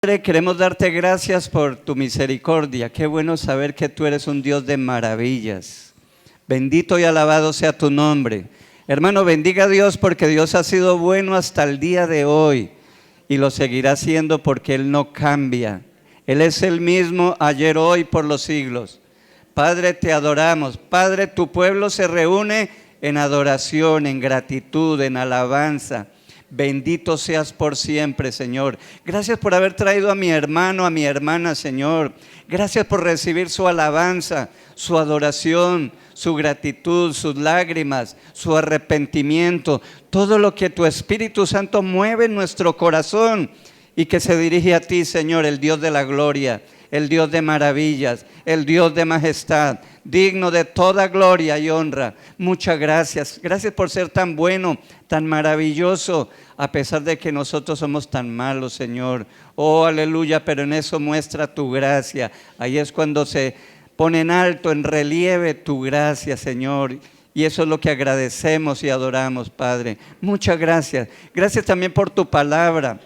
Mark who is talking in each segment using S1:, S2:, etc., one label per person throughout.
S1: Padre, queremos darte gracias por tu misericordia. Qué bueno saber que tú eres un Dios de maravillas. Bendito y alabado sea tu nombre. Hermano, bendiga a Dios porque Dios ha sido bueno hasta el día de hoy y lo seguirá siendo porque Él no cambia. Él es el mismo ayer, hoy, por los siglos. Padre, te adoramos. Padre, tu pueblo se reúne en adoración, en gratitud, en alabanza. Bendito seas por siempre, Señor. Gracias por haber traído a mi hermano, a mi hermana, Señor. Gracias por recibir su alabanza, su adoración, su gratitud, sus lágrimas, su arrepentimiento. Todo lo que tu Espíritu Santo mueve en nuestro corazón y que se dirige a ti, Señor, el Dios de la gloria, el Dios de maravillas, el Dios de majestad, digno de toda gloria y honra. Muchas gracias. Gracias por ser tan bueno, tan maravilloso, a pesar de que nosotros somos tan malos, Señor. Oh, aleluya, pero en eso muestra tu gracia. Ahí es cuando se pone en alto, en relieve tu gracia, Señor. Y eso es lo que agradecemos y adoramos, Padre. Muchas gracias. Gracias también por tu palabra.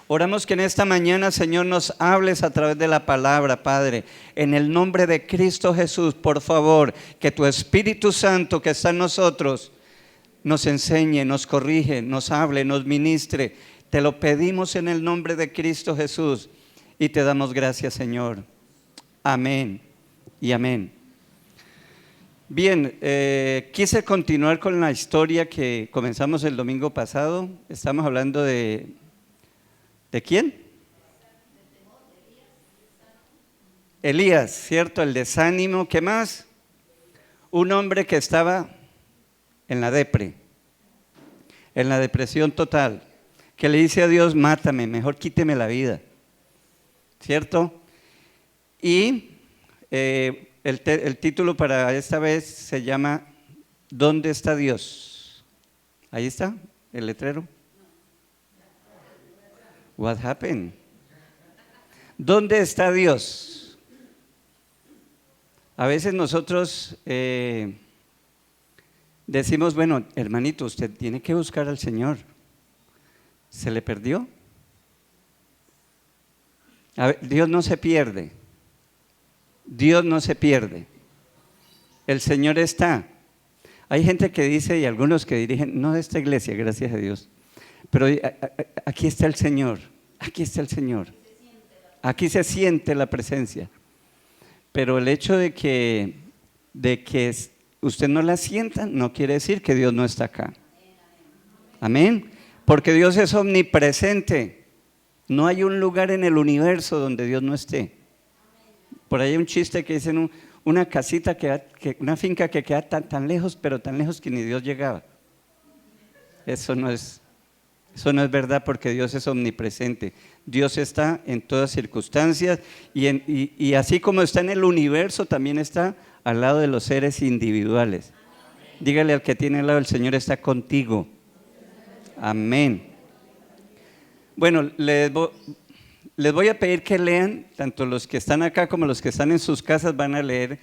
S1: Oramos que en esta mañana, Señor, nos hables a través de la palabra, Padre. En el nombre de Cristo Jesús, por favor, que tu Espíritu Santo que está en nosotros nos enseñe, nos corrige, nos hable, nos ministre. Te lo pedimos en el nombre de Cristo Jesús y te damos gracias, Señor. Amén y amén. Bien, quise continuar con la historia que comenzamos el domingo pasado. Estamos hablando ¿de quién? Elías, ¿cierto? El desánimo. ¿Qué más? Un hombre que estaba en la depresión total, que le dice a Dios: mátame, mejor quíteme la vida, ¿cierto? Y el título para esta vez se llama ¿Dónde está Dios? Ahí está el letrero. What happened? ¿Dónde está Dios? A veces nosotros decimos: bueno, hermanito, usted tiene que buscar al Señor. ¿Se le perdió? A ver, Dios no se pierde. Dios no se pierde. El Señor está. Hay gente que dice, y algunos que dirigen, no de esta iglesia, gracias a Dios, pero aquí está el Señor, aquí está el Señor. Aquí se siente la presencia. Pero el hecho de que usted no la sienta no quiere decir que Dios no está acá. Amén. Porque Dios es omnipresente. No hay un lugar en el universo donde Dios no esté. Por ahí hay un chiste que dicen una casita, una finca que queda tan lejos, pero tan lejos que ni Dios llegaba. Eso no es verdad, porque Dios es omnipresente. Dios está en todas circunstancias y así como está en el universo, también está al lado de los seres individuales. Dígale al que tiene al lado: el Señor está contigo. Amén. Bueno, les voy a pedir que lean, tanto los que están acá como los que están en sus casas van a leer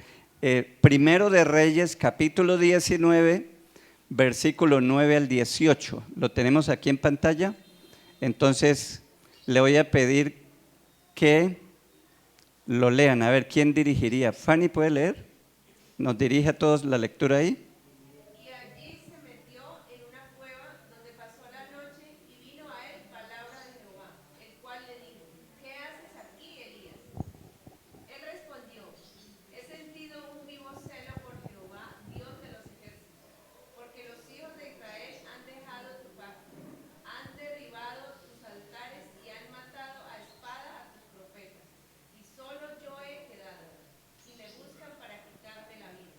S1: Primero de Reyes, capítulo 19, versículo 9 al 18. ¿Lo tenemos aquí en pantalla? Entonces le voy a pedir que lo lean. A ver, ¿quién dirigiría? ¿Fanny puede leer? ¿Nos dirige a todos la lectura ahí?
S2: Y allí se metió en una cueva donde pasó la noche y vino a él palabra de Jehová, el cual le dijo: ¿qué haces aquí, Elías? Él respondió: he sentido un vivo celo por Jehová, Dios de los ejércitos, porque los hijos de Israel han dejado tu pacto, han derribado tus altares y han matado a espada a tus profetas, y solo yo he quedado, y me buscan para quitarme la vida.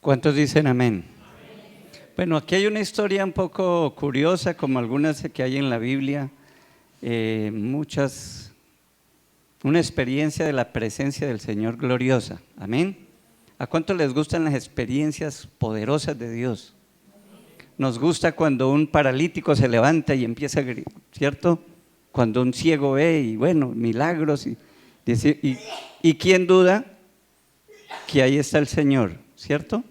S1: ¿Cuántos dicen amén? Bueno, aquí hay una historia un poco curiosa, como algunas que hay en la Biblia, una experiencia de la presencia del Señor gloriosa. Amén. ¿A cuánto les gustan las experiencias poderosas de Dios? Nos gusta cuando un paralítico se levanta y empieza a gritar, ¿cierto? Cuando un ciego ve y bueno, milagros. ¿Y quién duda que ahí está el Señor? ¿Cierto?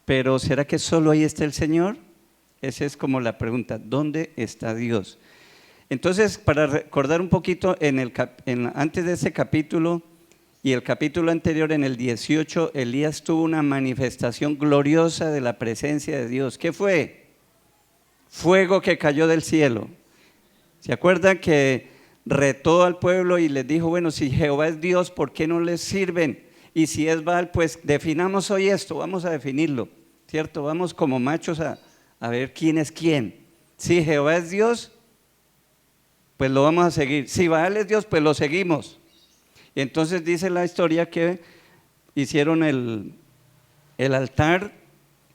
S1: Pero ¿será que solo ahí está el Señor? Esa es como la pregunta, ¿dónde está Dios? Entonces, para recordar un poquito, antes de ese capítulo y el capítulo anterior, en el 18, Elías tuvo una manifestación gloriosa de la presencia de Dios. ¿Qué fue? Fuego que cayó del cielo. ¿Se acuerdan que retó al pueblo y les dijo, bueno, si Jehová es Dios, ¿por qué no les sirven? Y si es Baal, pues definamos hoy esto, vamos a definirlo, ¿cierto? Vamos como machos a ver quién es quién. Si Jehová es Dios, pues lo vamos a seguir. Si Baal es Dios, pues lo seguimos. Y entonces dice la historia que hicieron el altar,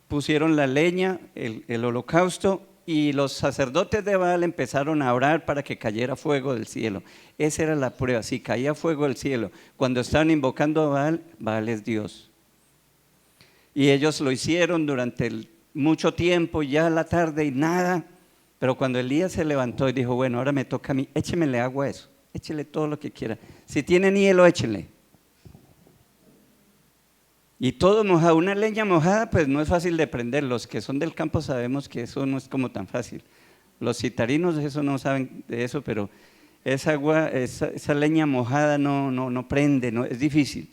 S1: pusieron la leña, el holocausto, y los sacerdotes de Baal empezaron a orar para que cayera fuego del cielo. Esa era la prueba, si caía fuego del cielo. Cuando estaban invocando a Baal, Baal es Dios. Y ellos lo hicieron durante mucho tiempo, ya a la tarde y nada. Pero cuando Elías se levantó y dijo, bueno, ahora me toca a mí, échemele agua a eso, échele todo lo que quiera. Si tienen hielo, échenle. Y todo mojado, una leña mojada pues no es fácil de prender, los que son del campo sabemos que eso no es como tan fácil. Los citarinos eso no saben de eso, pero esa agua, esa leña mojada no prende, es difícil.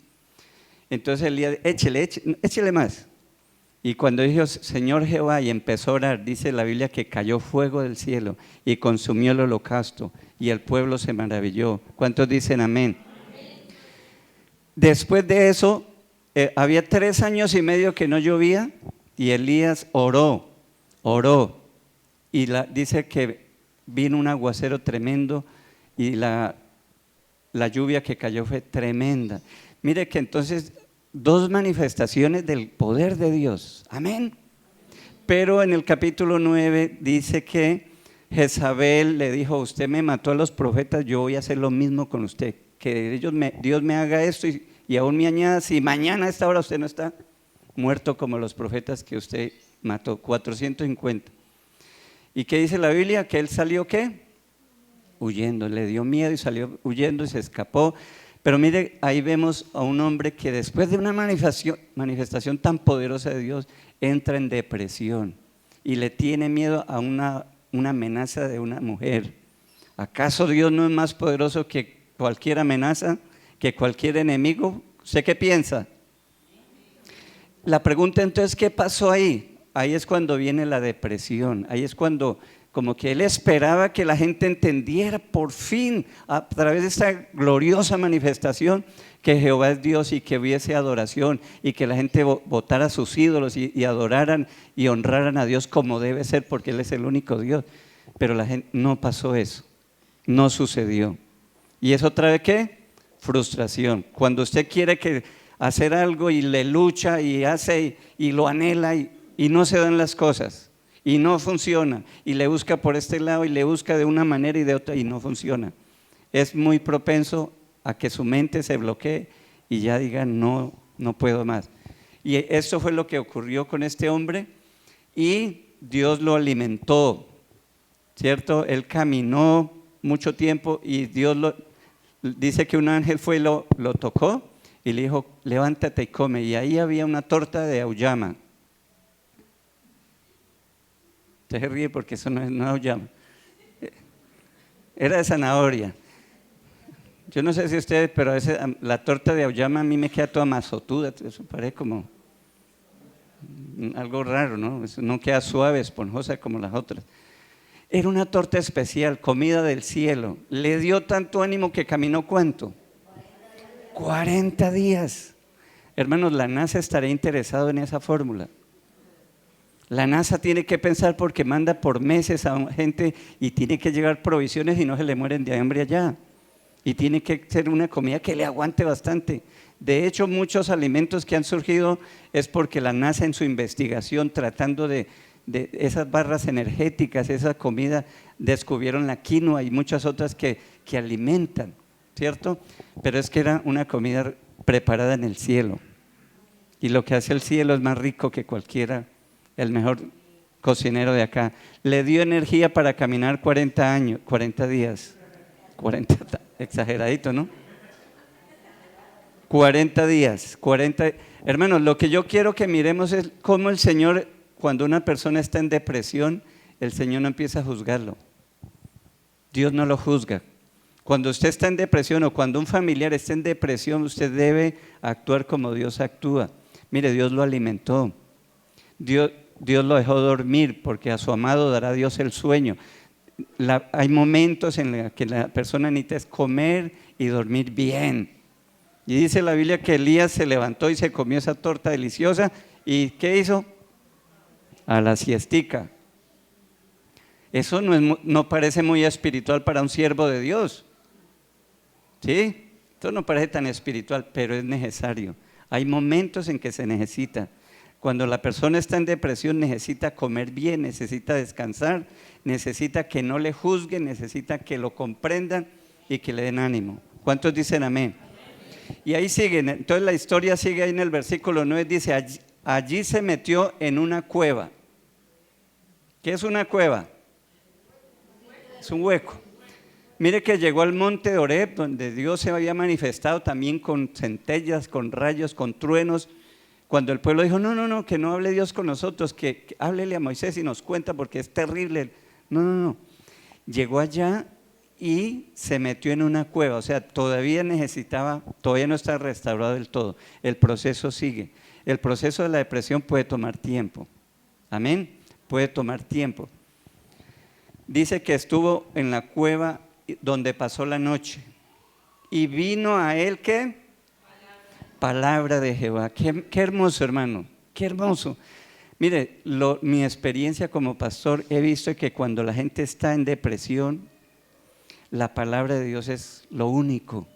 S1: Entonces Elías, échele más. Y cuando dijo Señor Jehová y empezó a orar, dice la Biblia que cayó fuego del cielo y consumió el holocausto y el pueblo se maravilló. ¿Cuántos dicen amén? Después de eso, había 3 años y medio que no llovía y Elías oró y dice que vino un aguacero tremendo y la lluvia que cayó fue tremenda. Mire que entonces 2 manifestaciones del poder de Dios, amén. Pero en el capítulo 9 dice que Jezabel le dijo, usted me mató a los profetas, yo voy a hacer lo mismo con usted, que Dios me haga esto y aún me añada, si mañana a esta hora usted no está muerto como los profetas que usted mató, 450. ¿Y qué dice la Biblia? Que él salió ¿qué? Huyendo, le dio miedo y salió huyendo y se escapó. Pero mire, ahí vemos a un hombre que después de una manifestación tan poderosa de Dios, entra en depresión y le tiene miedo a una amenaza de una mujer. ¿Acaso Dios no es más poderoso que cualquier amenaza, que cualquier enemigo? ¿Usted qué piensa? La pregunta entonces, ¿qué pasó ahí? Ahí es cuando viene la depresión, ahí es cuando como que él esperaba que la gente entendiera por fin a través de esta gloriosa manifestación que Jehová es Dios y que hubiese adoración y que la gente botara sus ídolos y adoraran y honraran a Dios como debe ser porque Él es el único Dios. Pero la gente no pasó eso, no sucedió. ¿Y eso trae qué? Frustración. Cuando usted quiere hacer algo y le lucha y hace y lo anhela y no se dan las cosas. Y no funciona, y le busca por este lado y le busca de una manera y de otra y no funciona. Es muy propenso a que su mente se bloquee y ya diga no puedo más. Y esto fue lo que ocurrió con este hombre y Dios lo alimentó, ¿cierto? Él caminó mucho tiempo y Dios dice que un ángel fue y lo tocó y le dijo levántate y come, y ahí había una torta de auyama. Usted se ríe porque eso no es auyama, era de zanahoria. Yo no sé si ustedes, pero la torta de auyama a mí me queda toda mazotuda, eso parece como algo raro, ¿no? Eso no queda suave, esponjosa como las otras. Era una torta especial, comida del cielo. Le dio tanto ánimo que caminó ¿cuánto? 40 días. Hermanos, la NASA estaría interesado en esa fórmula. La NASA tiene que pensar porque manda por meses a gente y tiene que llevar provisiones y no se le mueren de hambre allá. Y tiene que ser una comida que le aguante bastante. De hecho, muchos alimentos que han surgido es porque la NASA en su investigación tratando de esas barras energéticas, esa comida, descubrieron la quinoa y muchas otras que alimentan, ¿cierto? Pero es que era una comida preparada en el cielo. Y lo que hace el cielo es más rico que cualquiera, el mejor cocinero de acá. Le dio energía para caminar 40 días. 40, exageradito, ¿no? 40 días, 40. Hermanos, lo que yo quiero que miremos es cómo el Señor, cuando una persona está en depresión, el Señor no empieza a juzgarlo. Dios no lo juzga. Cuando usted está en depresión o cuando un familiar está en depresión, usted debe actuar como Dios actúa. Mire, Dios lo alimentó. Dios lo dejó dormir porque a su amado dará Dios el sueño. Hay momentos en los que la persona necesita es comer y dormir bien. Y dice la Biblia que Elías se levantó y se comió esa torta deliciosa. ¿Y qué hizo? A la siestica. Eso no parece muy espiritual para un siervo de Dios. ¿Sí? Esto no parece tan espiritual, pero es necesario. Hay momentos en que se necesita. Cuando la persona está en depresión necesita comer bien, necesita descansar, necesita que no le juzguen, necesita que lo comprendan y que le den ánimo. ¿Cuántos dicen amén? Y ahí siguen, entonces la historia sigue ahí en el versículo 9, dice, allí se metió en una cueva. ¿Qué es una cueva? Es un hueco. Mire que llegó al monte de Horeb, donde Dios se había manifestado también con centellas, con rayos, con truenos. Cuando el pueblo dijo, no, que no hable Dios con nosotros, que háblele a Moisés y nos cuenta porque es terrible. No. Llegó allá y se metió en una cueva, o sea, todavía no está restaurado del todo. El proceso sigue. El proceso de la depresión puede tomar tiempo. Amén. Puede tomar tiempo. Dice que estuvo en la cueva donde pasó la noche y vino a él ¿qué? Palabra de Jehová. Qué hermoso, hermano, qué hermoso. Mire, mi experiencia como pastor, he visto que cuando la gente está en depresión, la palabra de Dios es lo único,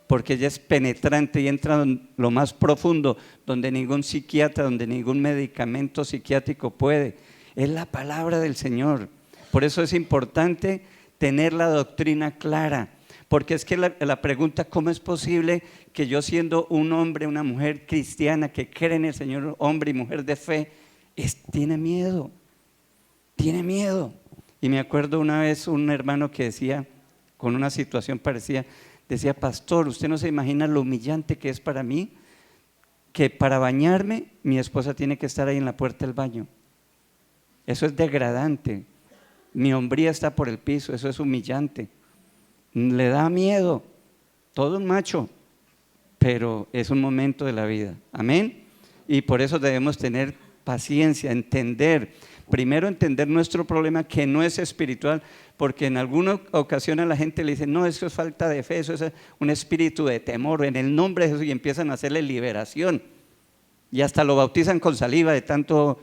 S1: porque ella es penetrante y entra en lo más profundo, donde ningún psiquiatra, donde ningún medicamento psiquiátrico puede. Es la palabra del Señor. Por eso es importante tener la doctrina clara, porque es que la pregunta, ¿cómo es posible que yo siendo un hombre, una mujer cristiana que cree en el Señor, hombre y mujer de fe, tiene miedo? Tiene miedo. Y me acuerdo una vez un hermano que decía, con una situación parecida, decía, pastor, usted no se imagina lo humillante que es para mí, que para bañarme mi esposa tiene que estar ahí en la puerta del baño. Eso es degradante. Mi hombría está por el piso, eso es humillante. Le da miedo, todo un macho, pero es un momento de la vida. Amén. Y por eso debemos tener paciencia, primero entender nuestro problema que no es espiritual, porque en alguna ocasión a la gente le dice, no, eso es falta de fe, eso es un espíritu de temor, en el nombre de Jesús, y empiezan a hacerle liberación. Y hasta lo bautizan con saliva de tanto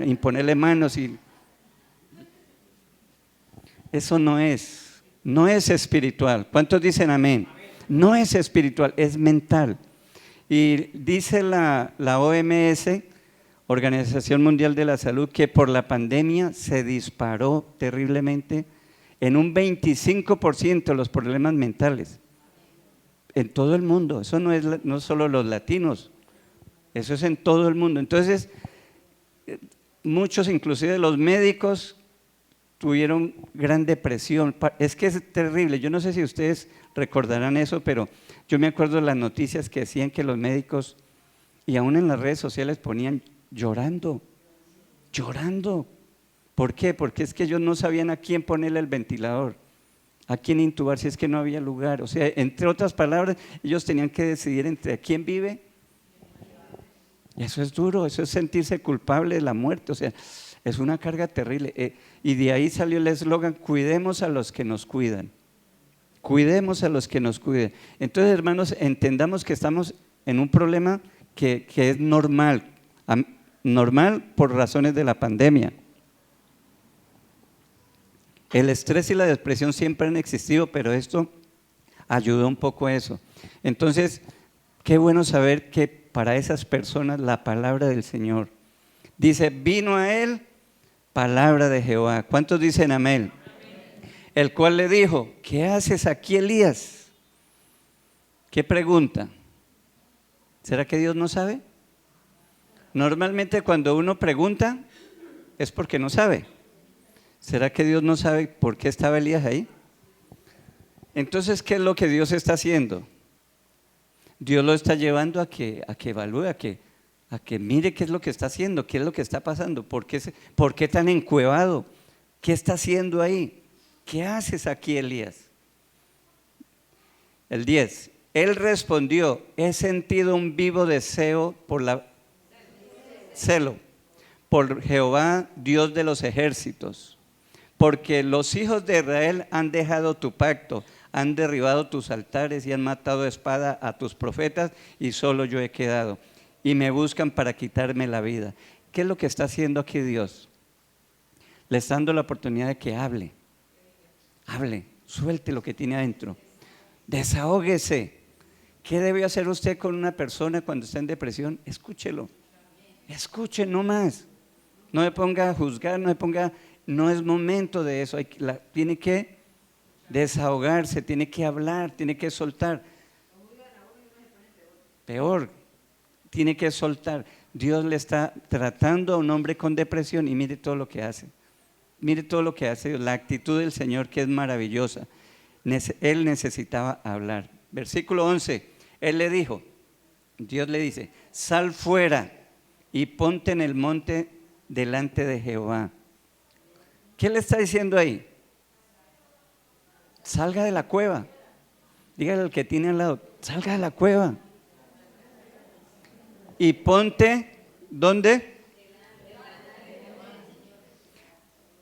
S1: imponerle manos y... Eso no es espiritual. ¿Cuántos dicen amén? No es espiritual, es mental. Y dice la OMS, Organización Mundial de la Salud, que por la pandemia se disparó terriblemente en un 25% los problemas mentales. En todo el mundo, eso no solo los latinos, eso es en todo el mundo. Entonces, muchos, inclusive los médicos, tuvieron gran depresión. Es que es terrible. Yo no sé si ustedes recordarán eso, pero yo me acuerdo de las noticias que decían que los médicos, y aún en las redes sociales ponían llorando. ¿Por qué? Porque es que ellos no sabían a quién ponerle el ventilador, a quién intubar, si es que no había lugar. O sea, entre otras palabras, ellos tenían que decidir entre a quién vive. Y eso es duro, eso es sentirse culpable de la muerte. O sea, es una carga terrible. Y de ahí salió el eslogan, cuidemos a los que nos cuidan. Cuidemos a los que nos cuiden. Entonces, hermanos, entendamos que estamos en un problema que es normal por razones de la pandemia. El estrés y la depresión siempre han existido, pero esto ayudó un poco a eso. Entonces, Qué bueno saber que para esas personas la palabra del Señor. Dice, vino a él palabra de Jehová. ¿Cuántos dicen amén? El cual le dijo, ¿qué haces aquí, Elías? ¿Qué pregunta? ¿Será que Dios no sabe? Normalmente cuando uno pregunta es porque no sabe. ¿Será que Dios no sabe por qué estaba Elías ahí? Entonces, ¿qué es lo que Dios está haciendo? Dios lo está llevando a que evalúe, a que mire qué es lo que está haciendo, qué es lo que está pasando, por qué tan encuevado, qué está haciendo ahí, qué haces aquí, Elías. El 10, él respondió, he sentido un vivo deseo celo por Jehová, Dios de los ejércitos, porque los hijos de Israel han dejado tu pacto, han derribado tus altares y han matado a espada a tus profetas y solo yo he quedado. Y me buscan para quitarme la vida. ¿Qué es lo que está haciendo aquí Dios? Le está dando la oportunidad de que hable, suelte lo que tiene adentro, desahóguese. ¿Qué debe hacer usted con una persona cuando está en depresión? Escúchelo, escuche no más. No me ponga a juzgar, no es momento de eso. Tiene que desahogarse, tiene que hablar, tiene que soltar. Peor, tiene que soltar. Dios le está tratando a un hombre con depresión y mire todo lo que hace. Mire todo lo que hace, la actitud del Señor que es maravillosa. Él necesitaba hablar. Versículo 11, él le dijo, Dios le dice, sal fuera y ponte en el monte delante de Jehová. ¿Qué le está diciendo ahí? Salga de la cueva. Dígale al que tiene al lado, salga de la cueva. Y ponte, ¿dónde?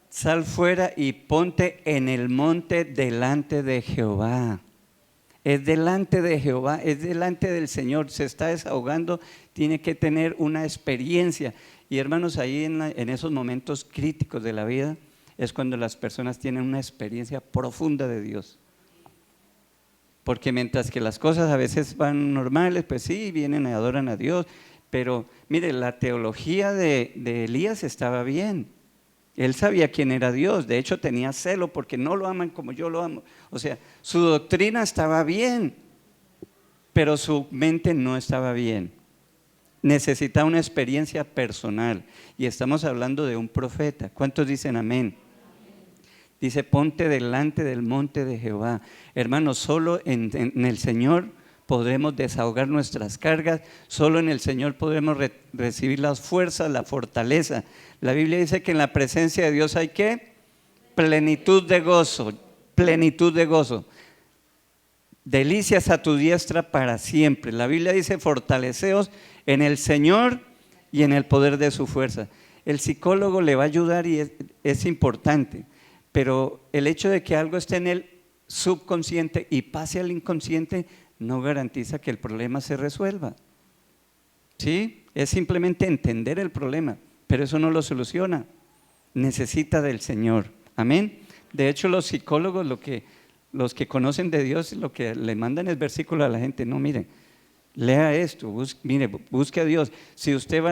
S1: Sal fuera y ponte en el monte delante de Jehová. Es delante de Jehová, es delante del Señor. Se está desahogando, tiene que tener una experiencia. Y hermanos, ahí en esos momentos críticos de la vida es cuando las personas tienen una experiencia profunda de Dios. Porque mientras que las cosas a veces van normales, pues sí, vienen y adoran a Dios. Pero mire, la teología de Elías estaba bien. Él sabía quién era Dios, de hecho tenía celo porque no lo aman como yo lo amo. O sea, su doctrina estaba bien, pero su mente no estaba bien. Necesitaba una experiencia personal y estamos hablando de un profeta. ¿Cuántos dicen amén? Dice, ponte delante del monte de Jehová. Hermanos, solo en el Señor podremos desahogar nuestras cargas, solo en el Señor podremos recibir las fuerzas, la fortaleza. La Biblia dice que en la presencia de Dios hay ¿qué? Plenitud de gozo, plenitud de gozo. Delicias a tu diestra para siempre. La Biblia dice, fortaleceos en el Señor y en el poder de su fuerza. El psicólogo le va a ayudar y es importante, pero el hecho de que algo esté en el subconsciente y pase al inconsciente no garantiza que el problema se resuelva. ¿Sí? Es simplemente entender el problema, pero eso no lo soluciona. Necesita del Señor. Amén. De hecho, los psicólogos, los que conocen de Dios, lo que le mandan es versículo a la gente. No, miren, lea esto, busque a Dios. Si usted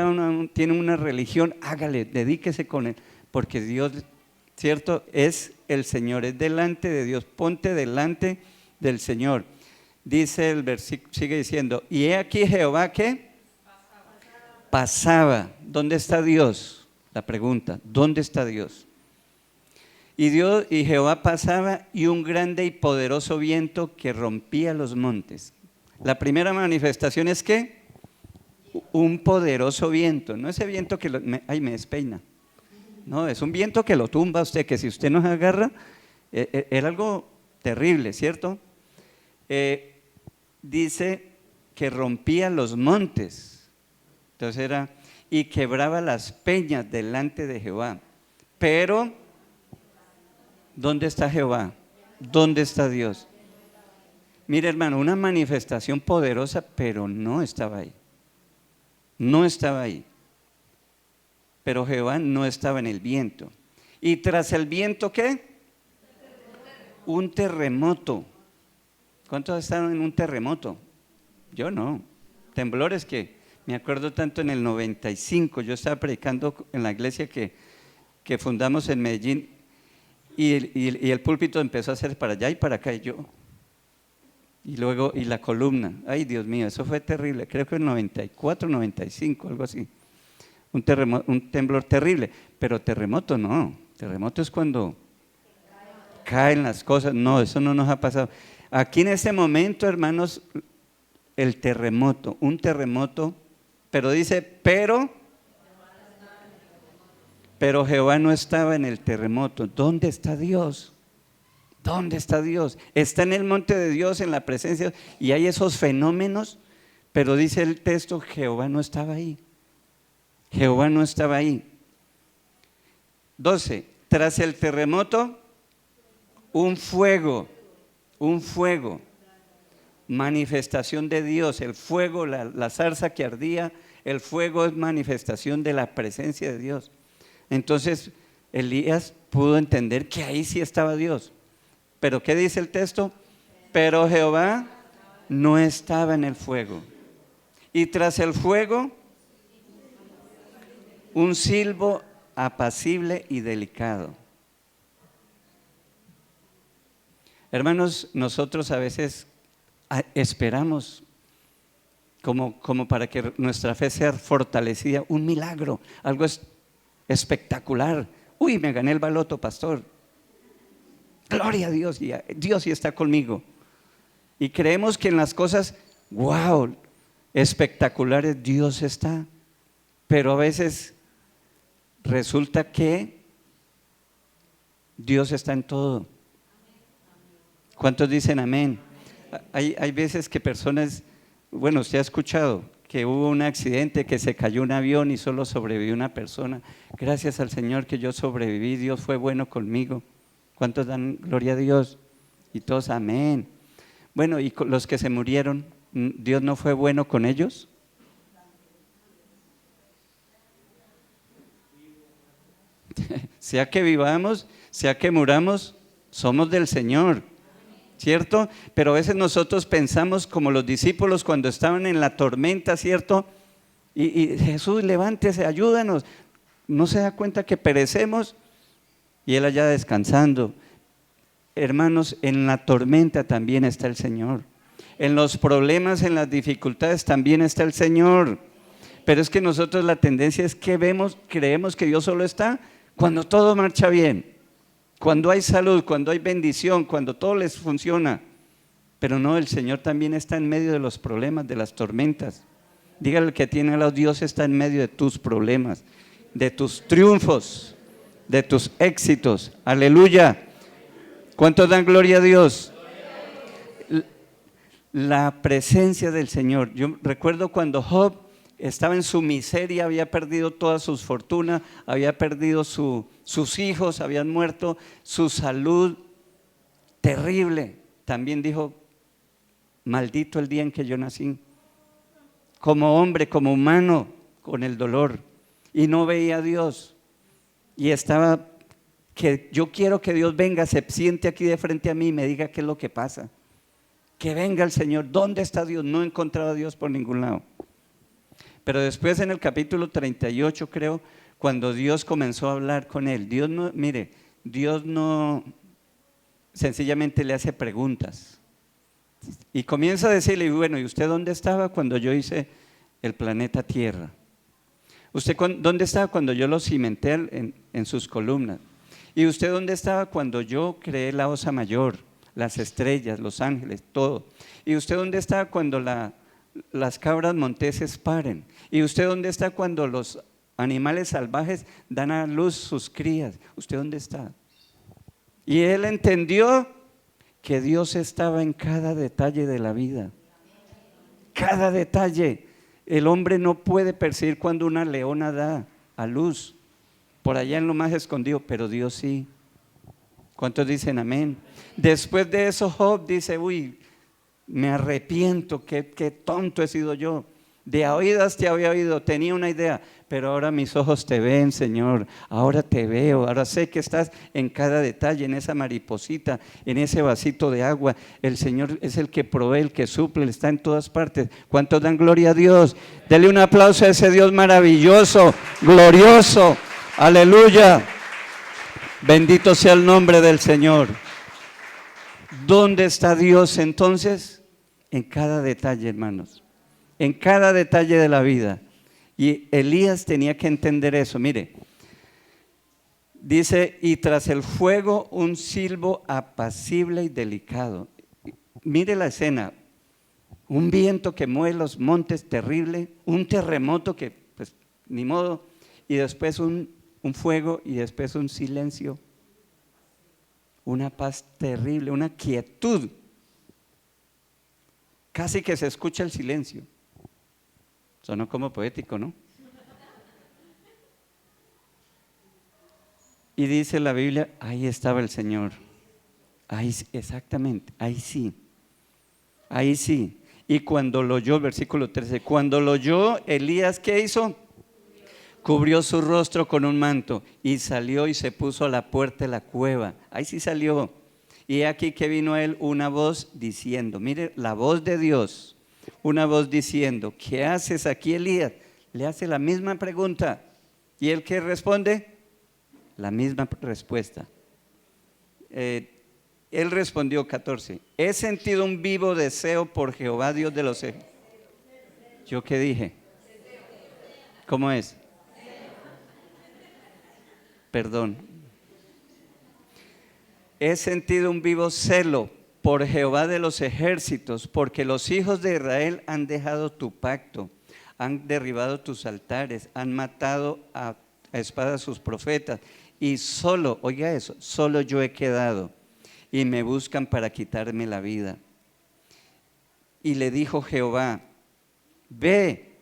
S1: tiene una religión, hágale, dedíquese con él, porque Dios, ¿cierto? Es el Señor, es delante de Dios. Ponte delante del Señor. Dice el versículo, sigue diciendo, y he aquí Jehová ¿qué? Pasaba. ¿Dónde está Dios? La pregunta, ¿dónde está Dios? Y Jehová pasaba y un grande y poderoso viento que rompía los montes. La primera manifestación es ¿qué? Un poderoso viento, no ese viento que me despeina. No, es un viento que lo tumba a usted, que si usted nos agarra, era algo terrible, ¿cierto? Dice que rompía los montes, entonces y quebraba las peñas delante de Jehová. Pero, ¿dónde está Jehová? ¿Dónde está Dios? Mire, hermano, una manifestación poderosa, pero no estaba ahí. No estaba ahí. Pero Jehová no estaba en el viento. Y tras el viento, ¿qué? Un terremoto. ¿Cuántos están en un terremoto? Yo no. temblores que me acuerdo tanto en el 95, yo estaba predicando en la iglesia que fundamos en Medellín y el púlpito empezó a hacer para allá y para acá y yo. Y luego, y la columna, ay Dios mío, eso fue terrible, creo que en 94, 95, algo así. Un temblor terrible, pero terremoto no, terremoto es cuando caen las cosas, no, eso no nos ha pasado. Aquí en este momento, hermanos, el terremoto, un terremoto, pero dice, pero Jehová no estaba en el terremoto. ¿Dónde está Dios? ¿Dónde está Dios? Está en el monte de Dios, en la presencia, y hay esos fenómenos, pero dice el texto, Jehová no estaba ahí. Jehová no estaba ahí. 12. Tras el terremoto, un fuego, manifestación de Dios. El fuego, la zarza que ardía, el fuego es manifestación de la presencia de Dios. Entonces Elías pudo entender que ahí sí estaba Dios. Pero ¿qué dice el texto? Pero Jehová no estaba en el fuego. Y tras el fuego, un silbo apacible y delicado. Hermanos, nosotros a veces esperamos como para que nuestra fe sea fortalecida, un milagro, algo espectacular. Uy, me gané el baloto, pastor. Gloria a Dios, Dios sí está conmigo. Y creemos que en las cosas, wow, espectaculares, Dios está. Pero a veces resulta que Dios está en todo. ¿Cuántos dicen amén? Hay veces que personas, bueno, usted ha escuchado que hubo un accidente, que se cayó un avión y solo sobrevivió una persona. Gracias al Señor que yo sobreviví, Dios fue bueno conmigo. ¿Cuántos dan gloria a Dios? Y todos amén. Bueno, y los que se murieron, ¿Dios no fue bueno con ellos? Sea que vivamos, sea que muramos, somos del Señor, ¿cierto? Pero a veces nosotros pensamos como los discípulos cuando estaban en la tormenta, ¿cierto? Y Jesús, levántese, ayúdanos. ¿No se da cuenta que perecemos? Y Él allá descansando. Hermanos, en la tormenta también está el Señor. En los problemas, en las dificultades también está el Señor. Pero es que nosotros la tendencia es que creemos que Dios solo está cuando todo marcha bien, cuando hay salud, cuando hay bendición, cuando todo les funciona. Pero no, el Señor también está en medio de los problemas, de las tormentas. Dígale al que tiene al lado, Dios está en medio de tus problemas, de tus triunfos, de tus éxitos. Aleluya. ¿Cuántos dan gloria a Dios? La presencia del Señor. Yo recuerdo cuando Job estaba en su miseria, había perdido todas sus fortunas, había perdido sus hijos, habían muerto, su salud terrible. También dijo, maldito el día en que yo nací. Como hombre, como humano, con el dolor. Y no veía a Dios. Y estaba, que yo quiero que Dios venga, se siente aquí de frente a mí y me diga qué es lo que pasa. Que venga el Señor. ¿Dónde está Dios? No he encontrado a Dios por ningún lado. Pero después en el capítulo 38 creo, cuando Dios comenzó a hablar con él, Dios no sencillamente le hace preguntas. Y comienza a decirle, bueno, ¿y usted dónde estaba cuando yo hice el planeta Tierra? ¿Usted dónde estaba cuando yo lo cimenté en sus columnas? ¿Y usted dónde estaba cuando yo creé la Osa Mayor, las estrellas, los ángeles, todo? ¿Y usted dónde estaba cuando las cabras monteses paren? ¿Y usted dónde está cuando los animales salvajes dan a luz sus crías? ¿Usted dónde está? Y él entendió que Dios estaba en cada detalle de la vida. Cada detalle. El hombre no puede percibir cuando una leona da a luz, por allá en lo más escondido, pero Dios sí. ¿Cuántos dicen amén? Después de eso Job dice, uy, me arrepiento, qué tonto he sido yo. De a oídas te había oído, tenía una idea, pero ahora mis ojos te ven, Señor. Ahora te veo, ahora sé que estás en cada detalle, en esa mariposita, en ese vasito de agua. El Señor es el que provee, el que suple, Él está en todas partes. ¿Cuántos dan gloria a Dios? Dele un aplauso a ese Dios maravilloso, glorioso. Aleluya. Bendito sea el nombre del Señor. ¿Dónde está Dios entonces? En cada detalle, hermanos. En cada detalle de la vida. Y Elías tenía que entender eso. Mire, dice, y tras el fuego un silbo apacible y delicado. Mire la escena, un viento que mueve los montes terrible, un terremoto que pues ni modo, y después un fuego y después un silencio, una paz terrible, una quietud. Casi que se escucha el silencio. Sonó como poético, ¿no? Y dice la Biblia, ahí estaba el Señor. Ahí, exactamente, ahí sí. Ahí sí. Y cuando lo oyó, versículo 13, cuando lo oyó, Elías, ¿qué hizo? Cubrió su rostro con un manto y salió y se puso a la puerta de la cueva. Ahí sí salió. Y aquí que vino a él una voz diciendo, mire, la voz de Dios. Una voz diciendo, ¿qué haces aquí, Elías? Le hace la misma pregunta. ¿Y él qué responde? La misma respuesta. Él respondió 14, he sentido un vivo deseo por Jehová Dios de los ejércitos. ¿Yo qué dije? ¿Cómo es? Perdón. He sentido un vivo celo por Jehová de los ejércitos, porque los hijos de Israel han dejado tu pacto, han derribado tus altares, han matado a espada a sus profetas, y solo, oiga eso, solo yo he quedado, y me buscan para quitarme la vida. Y le dijo Jehová, ve,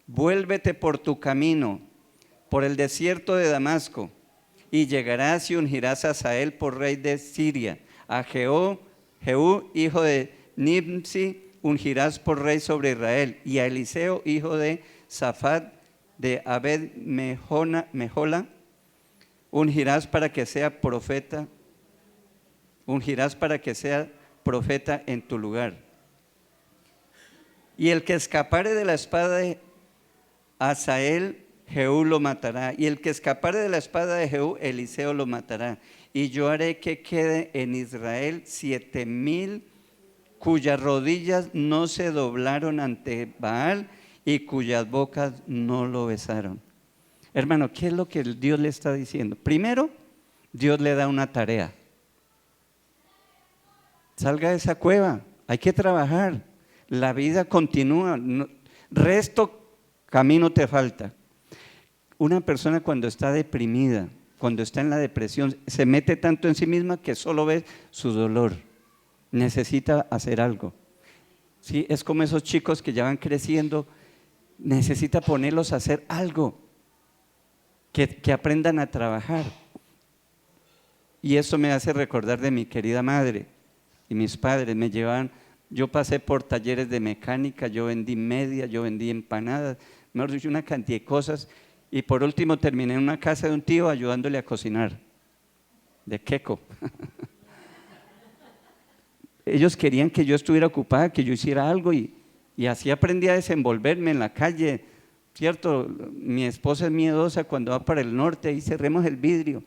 S1: vuélvete por tu camino, por el desierto de Damasco, y llegarás y ungirás a Hazael por rey de Siria, a Jehú, hijo de Nimsi, ungirás por rey sobre Israel, y a Eliseo, hijo de Safat, de Abed Mejola, ungirás para que sea profeta, en tu lugar. Y el que escapare de la espada de Hazael, Jehú lo matará, y el que escapare de la espada de Jehú, Eliseo lo matará. Y yo haré que quede en Israel 7,000 cuyas rodillas no se doblaron ante Baal y cuyas bocas no lo besaron. Hermano, ¿qué es lo que Dios le está diciendo? Primero, Dios le da una tarea. Salga de esa cueva, hay que trabajar. La vida continúa, resto camino te falta. Una persona cuando está deprimida, cuando está en la depresión, se mete tanto en sí misma que solo ve su dolor. Necesita hacer algo. ¿Sí? Es como esos chicos que ya van creciendo, necesita ponerlos a hacer algo, que aprendan a trabajar. Y eso me hace recordar de mi querida madre y mis padres. Me llevaban, yo pasé por talleres de mecánica, yo vendí media, yo vendí empanadas, mejor dicho, una cantidad de cosas. Y por último terminé en una casa de un tío ayudándole a cocinar, de queco. Ellos querían que yo estuviera ocupada, que yo hiciera algo y así aprendí a desenvolverme en la calle, ¿cierto? Mi esposa es miedosa cuando va para el norte, ahí cerremos el vidrio.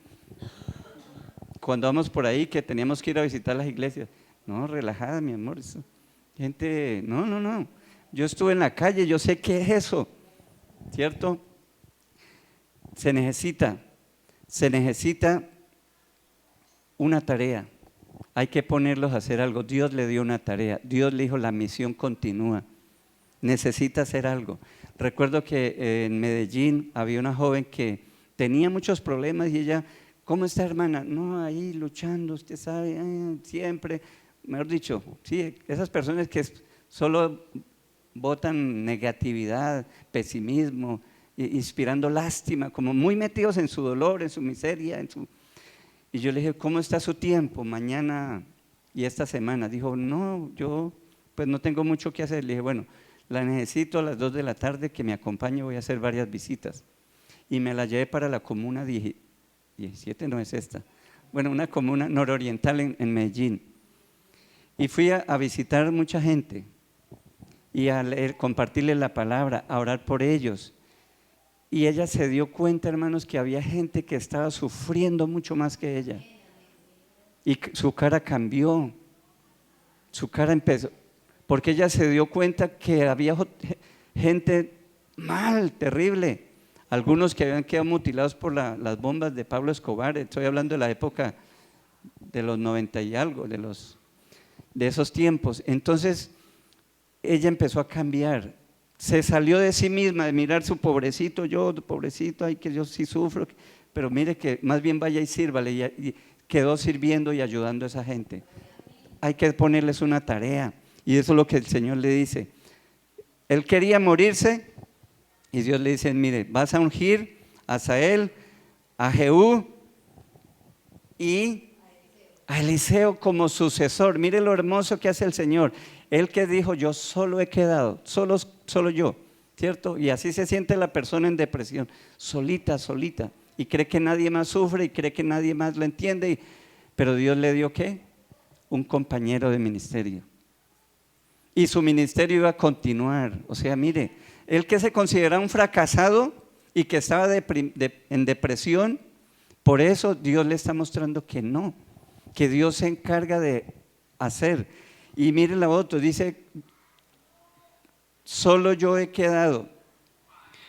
S1: Cuando vamos por ahí que teníamos que ir a visitar las iglesias, no, relajada mi amor, eso. Gente, no, yo estuve en la calle, yo sé qué es eso, ¿cierto? Se necesita una tarea, hay que ponerlos a hacer algo. Dios le dio una tarea, Dios le dijo la misión continúa, necesita hacer algo. Recuerdo que en Medellín había una joven que tenía muchos problemas y ella, ¿cómo está hermana? No, ahí luchando, usted sabe, siempre, mejor dicho, sí, esas personas que solo botan negatividad, pesimismo, inspirando lástima, como muy metidos en su dolor, en su miseria, y yo le dije, ¿cómo está su tiempo mañana y esta semana? Dijo, no, yo pues no tengo mucho que hacer. Le dije, bueno, la necesito a las 2 de la tarde que me acompañe, voy a hacer varias visitas. Y me la llevé para la comuna 17, no es esta, bueno, una comuna nororiental en Medellín. Y fui a visitar mucha gente y a leer, compartirles la palabra, a orar por ellos. Y ella se dio cuenta, hermanos, que había gente que estaba sufriendo mucho más que ella. Y su cara cambió, su cara empezó, porque ella se dio cuenta que había gente mal, terrible. Algunos que habían quedado mutilados por las bombas de Pablo Escobar. Estoy hablando de la época de los 90 y algo, de esos tiempos. Entonces ella empezó a cambiar, se salió de sí misma, de mirar su pobrecito, yo pobrecito, ay que yo sí sufro, pero mire que más bien vaya y sírvale, y quedó sirviendo y ayudando a esa gente. Hay que ponerles una tarea, y eso es lo que el Señor le dice. Él quería morirse y Dios le dice, mire, vas a ungir a Asael, a Jehú y a Eliseo como sucesor. Mire lo hermoso que hace el Señor. Él que dijo, yo solo he quedado, solo yo, ¿cierto? Y así se siente la persona en depresión, solita, y cree que nadie más sufre y cree que nadie más lo entiende, pero Dios le dio ¿qué? Un compañero de ministerio. Y su ministerio iba a continuar. O sea, mire, él que se consideraba un fracasado y que estaba en depresión, por eso Dios le está mostrando que no, que Dios se encarga de hacer. Y mire la otra, dice, solo yo he quedado.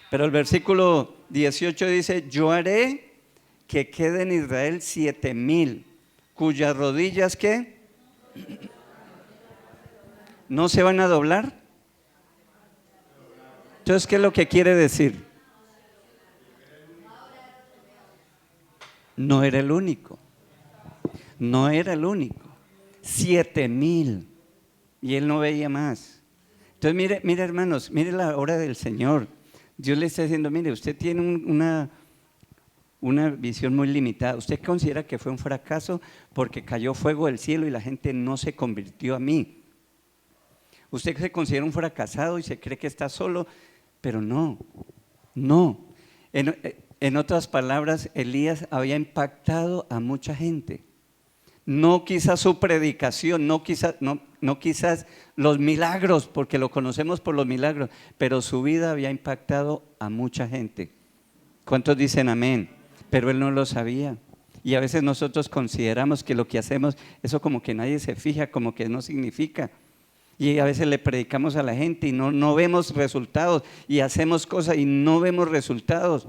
S1: Pero el versículo 18 dice, yo haré que quede en Israel 7,000, cuyas rodillas ¿qué? ¿No se van a doblar? Entonces, ¿qué es lo que quiere decir? No era el único. No era el único. 7,000. Y él no veía más. Entonces, mire hermanos, mire la obra del Señor. Dios le está diciendo, mire, usted tiene una visión muy limitada. Usted considera que fue un fracaso porque cayó fuego del cielo y la gente no se convirtió a mí. Usted se considera un fracasado y se cree que está solo, pero no. En otras palabras, Elías había impactado a mucha gente. No quizás su predicación, no quizás los milagros, porque lo conocemos por los milagros, pero su vida había impactado a mucha gente. ¿Cuántos dicen amén? Pero él no lo sabía. Y a veces nosotros consideramos que lo que hacemos, eso como que nadie se fija, como que no significa. Y a veces le predicamos a la gente y no vemos resultados, y hacemos cosas y no vemos resultados.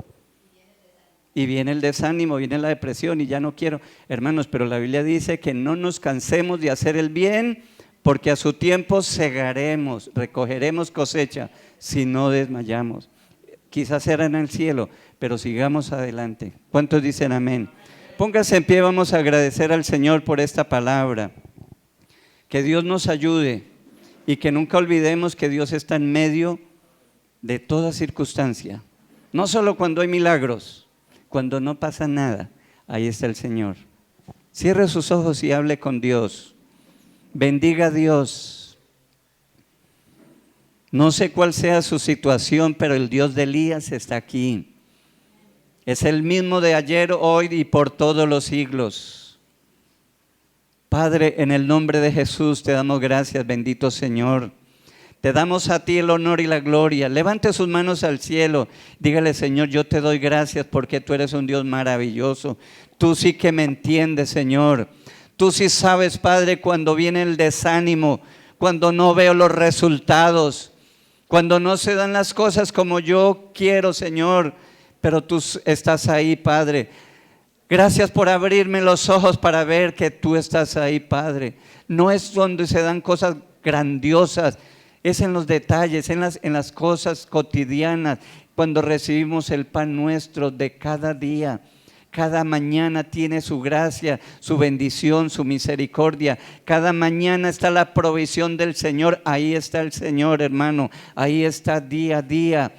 S1: Y viene el desánimo, viene la depresión y ya no quiero. Hermanos, pero la Biblia dice que no nos cansemos de hacer el bien, porque a su tiempo segaremos, recogeremos cosecha si no desmayamos. Quizás será en el cielo, pero sigamos adelante. ¿Cuántos dicen amén? Póngase en pie, vamos a agradecer al Señor por esta palabra. Que Dios nos ayude y que nunca olvidemos que Dios está en medio de toda circunstancia. No solo cuando hay milagros. Cuando no pasa nada, ahí está el Señor. Cierre sus ojos y hable con Dios. Bendiga a Dios. No sé cuál sea su situación, pero el Dios de Elías está aquí. Es el mismo de ayer, hoy y por todos los siglos. Padre, en el nombre de Jesús te damos gracias, bendito Señor. Te damos a ti el honor y la gloria. Levante sus manos al cielo. Dígale, Señor, yo te doy gracias porque tú eres un Dios maravilloso. Tú sí que me entiendes, Señor. Tú sí sabes, Padre, cuando viene el desánimo, cuando no veo los resultados, cuando no se dan las cosas como yo quiero, Señor. Pero tú estás ahí, Padre. Gracias por abrirme los ojos para ver que tú estás ahí, Padre. No es donde se dan cosas grandiosas, es en los detalles, en las cosas cotidianas, cuando recibimos el pan nuestro de cada día. Cada mañana tiene su gracia, su bendición, su misericordia. Cada mañana está la provisión del Señor. Ahí está el Señor, hermano. Ahí está día a día.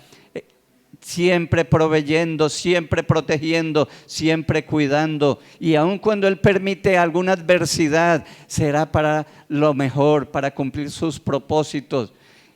S1: Siempre proveyendo, siempre protegiendo, siempre cuidando. Y aun cuando Él permite alguna adversidad, será para lo mejor, para cumplir sus propósitos.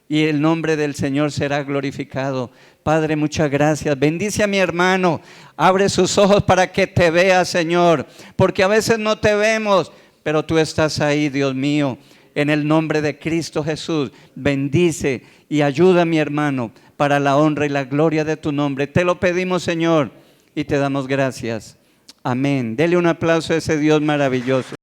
S1: y el nombre del Señor será glorificado. Padre, muchas gracias. Bendice a mi hermano. Abre sus ojos para que te vea, Señor. Porque a veces no te vemos, pero tú estás ahí, Dios mío. En el nombre de Cristo Jesús, bendice y ayuda a mi hermano para la honra y la gloria de tu nombre. Te lo pedimos, Señor, y te damos gracias. Amén. Dele un aplauso a ese Dios maravilloso.